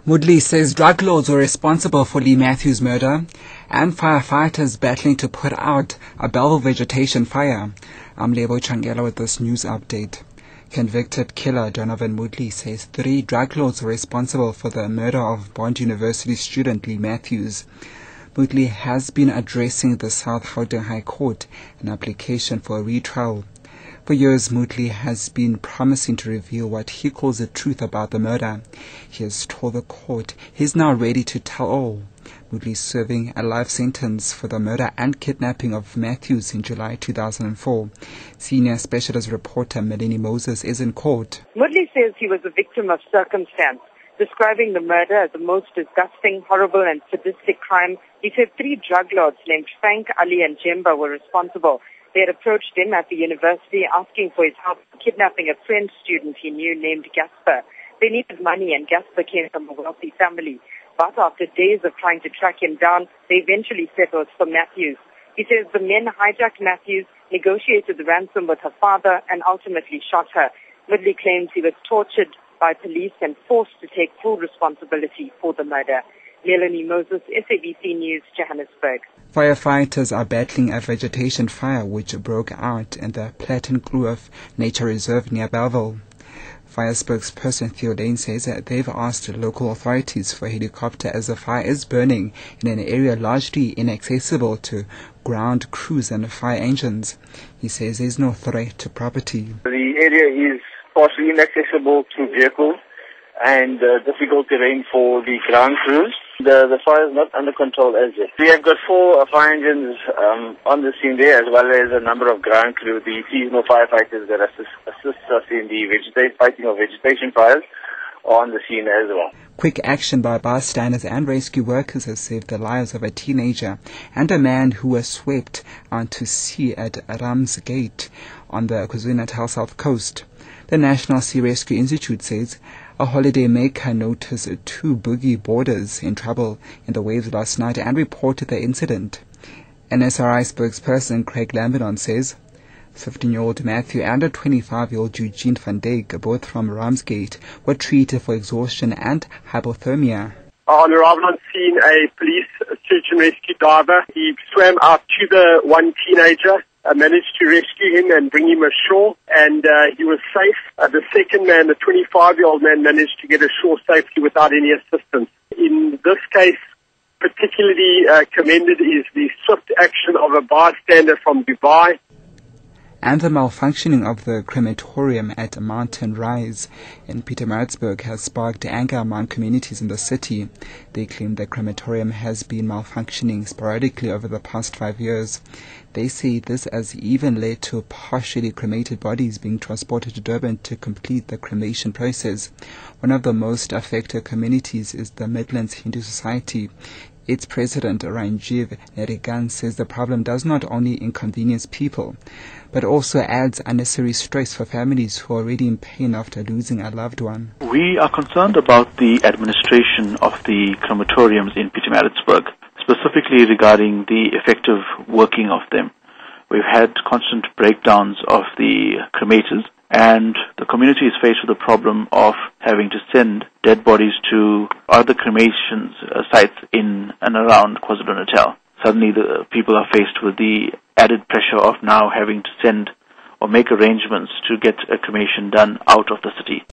Moodley says drug lords were responsible for Leigh Matthews' murder and firefighters battling to put out a Belleville vegetation fire. I'm Lebo Changela with this news update. Convicted killer Donovan Moodley says 3 drug lords were responsible for the murder of Bond University student Leigh Matthews. Moodley has been addressing the South Gauteng High Court an application for a retrial. For years, Moodley has been promising to reveal what he calls the truth about the murder. He has told the court he's now ready to tell all. Moodley serving a life sentence for the murder and kidnapping of Matthews in July 2004. Senior specialist reporter Melanie Moses is in court. Moodley says he was a victim of circumstance, describing the murder as the most disgusting, horrible and sadistic crime. He said 3 drug lords named Frank, Ali and Jemba were responsible. They had approached him at the university asking for his help in kidnapping a French student he knew named Gaspar. They needed money and Gaspar came from a wealthy family. But after days of trying to track him down, they eventually settled for Matthews. He says the men hijacked Matthews, negotiated the ransom with her father and ultimately shot her. Moodley claims he was tortured by police and forced to take full responsibility for the murder. Melanie Moses, SABC News, Johannesburg. Firefighters are battling a vegetation fire which broke out in the Platin Kloof Nature Reserve near Belleville. Fire spokesperson Theo Lane says that they've asked local authorities for a helicopter as the fire is burning in an area largely inaccessible to ground crews and fire engines. He says there's no threat to property. The area is partially inaccessible to vehicles and difficult terrain for the ground crews. The fire is not under control as yet. We have got 4 fire engines on the scene there, as well as a number of ground crew, the seasonal firefighters that assist us in the fighting of vegetation fires on the scene as well. Quick action by bystanders and rescue workers has saved the lives of a teenager and a man who was swept onto sea at Ramsgate on the KwaZulu-Natal South Coast. The National Sea Rescue Institute says a holiday maker noticed 2 boogie boarders in trouble in the waves last night and reported the incident. NSRI spokesperson Craig Lambinon says 15-year-old Matthew and a 25-year-old Eugene van Dijk, both from Ramsgate, were treated for exhaustion and hypothermia. On arrival on scene, a police search and rescue diver, he swam out to the one teenager, managed to rescue him and bring him ashore, and he was safe. The second man, the 25-year-old man, managed to get ashore safely without any assistance. In this case, particularly commended is the swift action of a bystander from Dubai. And the malfunctioning of the crematorium at Mountain Rise in Pietermaritzburg has sparked anger among communities in the city. They claim the crematorium has been malfunctioning sporadically over the past 5 years. They say this has even led to partially cremated bodies being transported to Durban to complete the cremation process. One of the most affected communities is the Midlands Hindu Society. Its president, Ranjiv Nerigan, says the problem does not only inconvenience people, but also adds unnecessary stress for families who are already in pain after losing a loved one. We are concerned about the administration of the crematoriums in Pietermaritzburg, specifically regarding the effective working of them. We've had constant breakdowns of the cremators, and the community is faced with the problem of having to send dead bodies to other cremation sites in and around KwaZulu-Natal. Suddenly the people are faced with the added pressure of now having to send or make arrangements to get a cremation done out of the city.